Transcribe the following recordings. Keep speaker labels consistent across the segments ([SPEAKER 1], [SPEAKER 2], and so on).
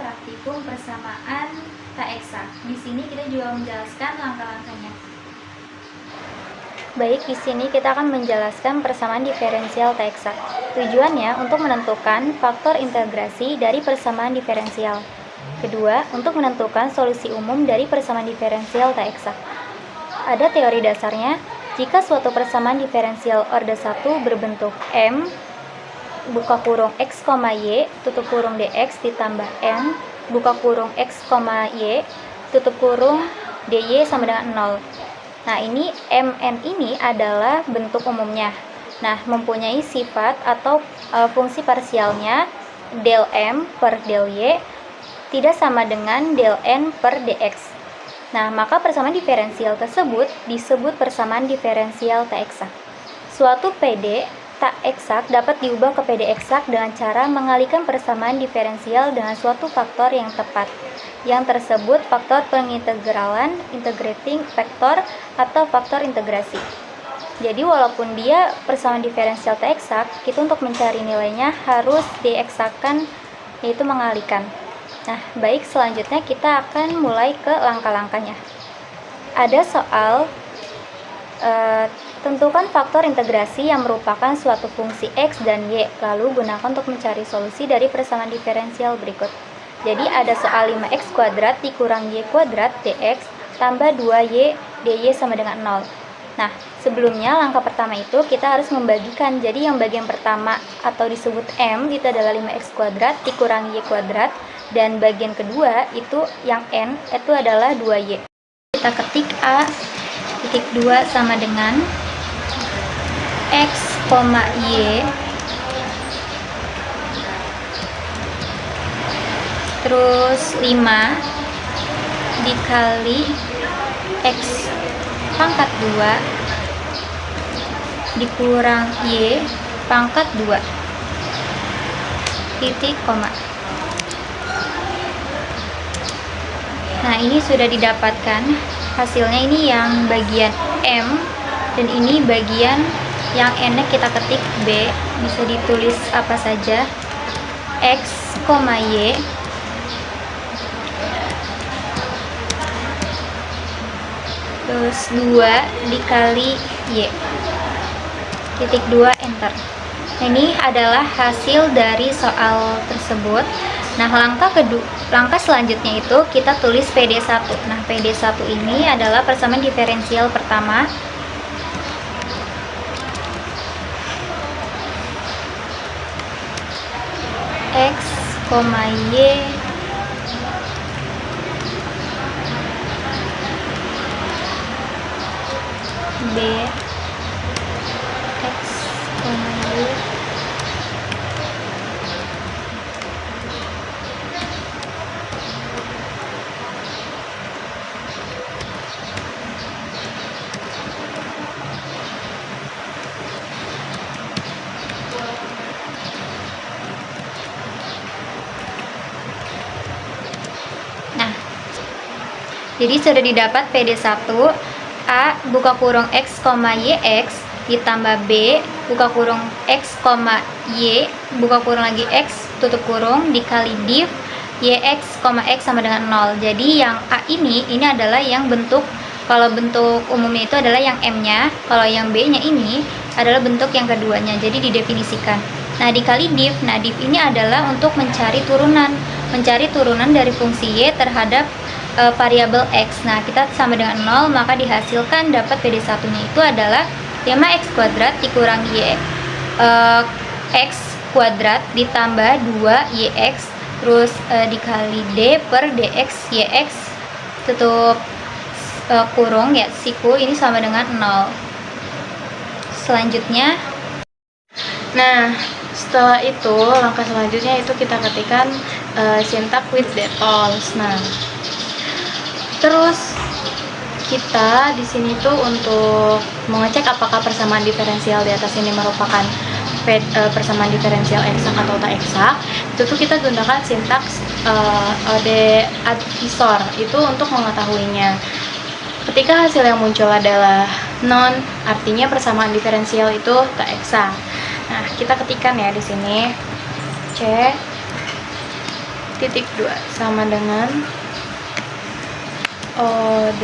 [SPEAKER 1] praktikum persamaan tak eksak. Di sini kita juga menjelaskan langkah-langkahnya.
[SPEAKER 2] Baik, di sini kita akan menjelaskan persamaan diferensial tak eksak. Tujuannya untuk menentukan faktor integrasi dari persamaan diferensial. Kedua, untuk menentukan solusi umum dari persamaan diferensial tak eksak. Ada teori dasarnya, jika suatu persamaan diferensial orde 1 berbentuk M buka kurung x, y tutup kurung dx ditambah n buka kurung x, y tutup kurung dy sama dengan 0. Nah, ini mn ini adalah bentuk umumnya. Nah, mempunyai sifat atau fungsi parsialnya del m per del y tidak sama dengan del n per dx. Nah, maka persamaan diferensial tersebut disebut persamaan diferensial tak eksak. Suatu PD tak eksak dapat diubah ke PD eksak dengan cara mengalihkan persamaan diferensial dengan suatu faktor yang tepat, yang tersebut faktor pengintegralan, integrating factor, atau faktor integrasi. Jadi walaupun dia persamaan diferensial tak eksak, kita untuk mencari nilainya harus dieksakkan, yaitu mengalihkan. Nah, baik, selanjutnya kita akan mulai ke langkah-langkahnya. Ada soal tentukan faktor integrasi yang merupakan suatu fungsi x dan y, lalu gunakan untuk mencari solusi dari persamaan diferensial berikut. Jadi ada soal 5x kuadrat dikurang y kuadrat dx tambah 2y dy sama dengan 0. Nah, sebelumnya langkah pertama itu kita harus membagikan. Jadi yang bagian pertama atau disebut m itu adalah 5x kuadrat dikurang y kuadrat, dan bagian kedua itu yang n itu adalah 2y. Kita ketik a titik 2 sama dengan x, y terus 5 dikali x pangkat 2 dikurang y pangkat 2 titik koma. Nah, ini sudah didapatkan hasilnya. Ini yang bagian m dan ini bagian yang n-nya kita ketik b, bisa ditulis apa saja, x, y terus 2 dikali y titik 2 enter. Nah, ini adalah hasil dari soal tersebut. Nah, langkah selanjutnya itu kita tulis PD1. Nah, PD1 ini adalah persamaan diferensial pertama. X, y B X, y Jadi sudah didapat PD1 A buka kurung X, YX ditambah B buka kurung X, Y buka kurung lagi X tutup kurung dikali div YX, X sama dengan 0. Jadi yang A ini adalah yang bentuk, kalau bentuk umumnya itu adalah yang M-nya, kalau yang B-nya ini adalah bentuk yang keduanya, jadi didefinisikan. Nah, dikali div, nah div ini adalah untuk mencari turunan dari fungsi Y terhadap variabel X. Nah, kita sama dengan 0, maka dihasilkan dapat PD1 nya itu adalah 5x kuadrat dikurang y x kuadrat ditambah 2yx terus dikali d per dx yx tutup kurung ya siku, ini sama dengan 0. Selanjutnya,
[SPEAKER 3] nah setelah itu langkah selanjutnya itu kita ketikkan syntax with detols. Nah, terus kita di sini tuh untuk mengecek apakah persamaan diferensial di atas ini merupakan persamaan diferensial eksak atau tak eksak, itu tuh kita gunakan sintaks de advisor itu untuk mengetahuinya. Ketika hasil yang muncul adalah non, artinya persamaan diferensial itu tak eksak. Nah, kita ketikkan ya di sini C titik 2 sama dengan OD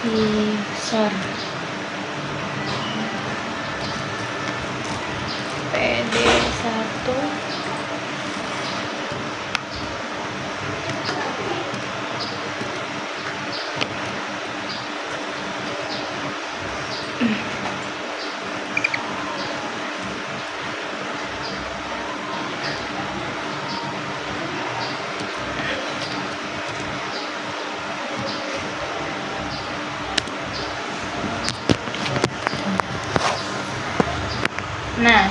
[SPEAKER 3] advisor PD1 Nah,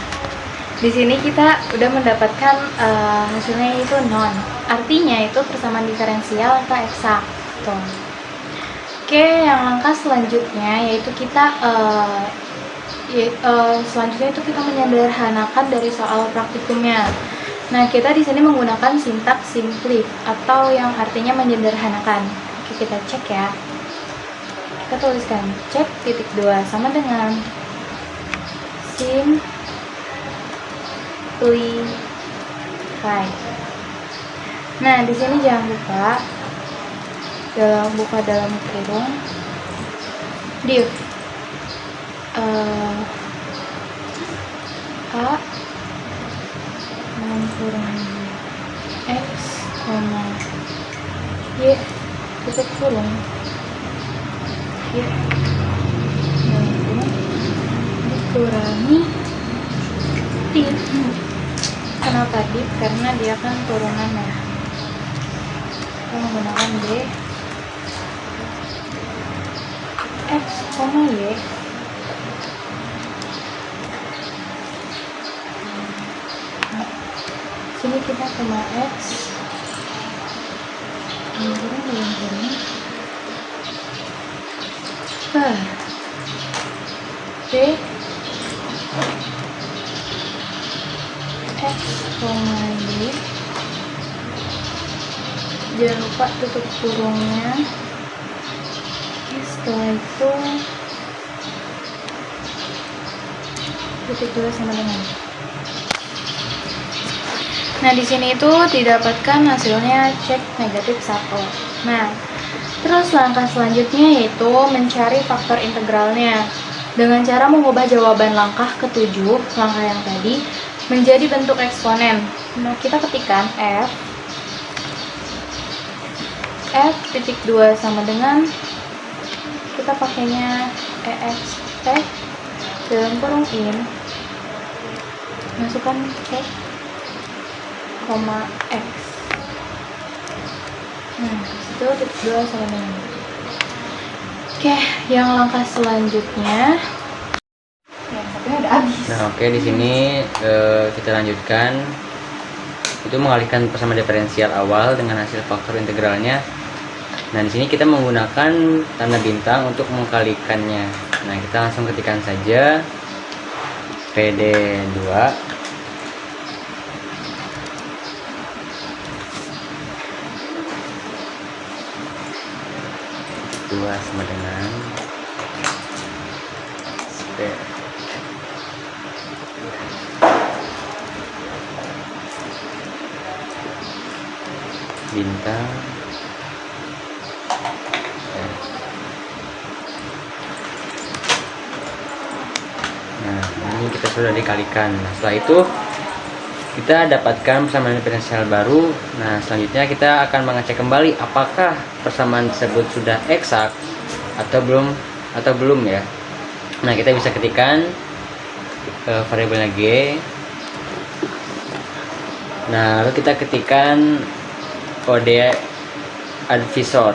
[SPEAKER 3] di sini kita udah mendapatkan hasilnya itu non. Artinya itu persamaan diferensial atau eksak. Tuh. Oke, yang langkah selanjutnya yaitu kita selanjutnya itu kita menyederhanakan dari soal praktikumnya. Nah, kita di sini menggunakan sintaks simplif atau yang artinya menyederhanakan. Oke, kita cek ya. Kita tuliskan cek titik 2 sama dengan simplify. Nah, di sini jangan lupa buka dalam kurung div a kurung x, y tutup kurung y dikurangi div. Kenapa div? Karena dia kan turunan ya. Kita menggunakan d x, y. Sini kita koma x kurang d x, y. Jangan lupa tutup kurungnya. Setelah itu titik 2 sama dengan. Nah, di sini itu didapatkan hasilnya cek negatif 1. Nah, terus langkah selanjutnya yaitu mencari faktor integralnya dengan cara mengubah jawaban langkah ke-7, langkah yang tadi, menjadi bentuk eksponen. Nah, kita ketikkan f titik 2 sama dengan, kita pakainya ext dalam kurung in, masukkan cek koma x. Nah, itu titik 2 sama dengan. Oke, yang langkah selanjutnya yang satunya udah habis.
[SPEAKER 4] Nah, oke, di sini kita lanjutkan. Itu mengalihkan persamaan diferensial awal dengan hasil faktor integralnya. Nah, di sini kita menggunakan tanda bintang untuk mengkalikannya. Nah, kita langsung ketikkan saja PD2 sama dengan bintang Nah, ini kita sudah dikalikan. Nah, setelah itu kita dapatkan persamaan diferensial baru. Nah, selanjutnya kita akan mengecek kembali apakah persamaan tersebut sudah eksak atau belum ya. Nah, kita bisa ketikkan variabelnya g. Nah, lalu kita ketikkan kode advisor.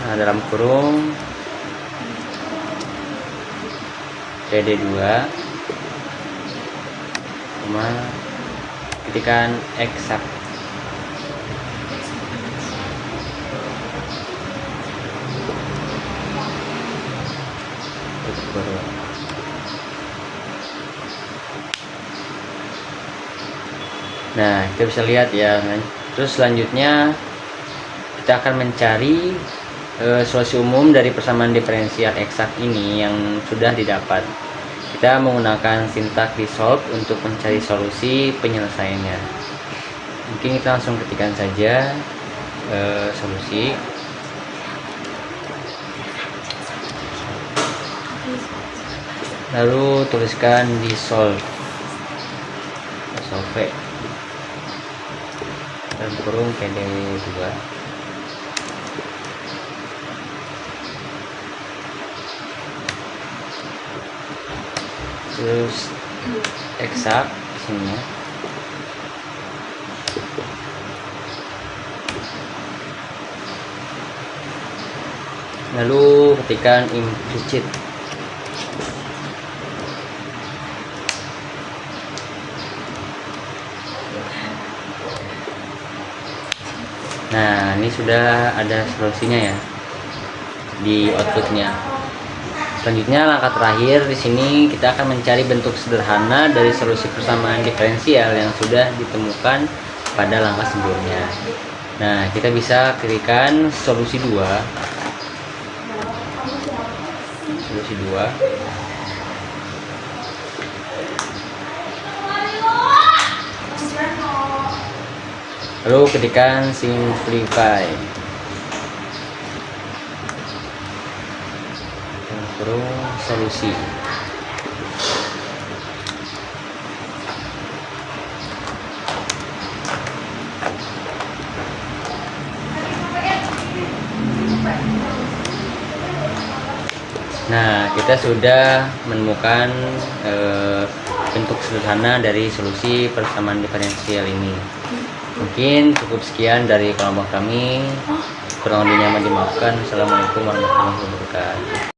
[SPEAKER 4] Nah, dalam kurung PD2 ketikkan eksak. Nah, kita bisa lihat ya. Terus selanjutnya kita akan mencari solusi umum dari persamaan diferensial eksak ini yang sudah didapat. Kita menggunakan sintak resolve untuk mencari solusi penyelesaiannya. Mungkin kita langsung ketikkan saja solusi. Lalu tuliskan resolve dan kurung PD2. Terus eksak sini ya. Lalu ketikkan implicit. Nah, ini sudah ada solusinya ya di outputnya. Selanjutnya langkah terakhir di sini kita akan mencari bentuk sederhana dari solusi persamaan diferensial yang sudah ditemukan pada langkah sebelumnya. Nah, kita bisa ketikkan solusi 2. Solusi 2. Lalu ketikkan simplify. Solusi. Nah, kita sudah menemukan bentuk sederhana dari solusi persamaan diferensial ini. Mungkin cukup sekian dari kelompok kami. Kurang lebihnya mohon dimaafkan. Assalamualaikum warahmatullahi wabarakatuh.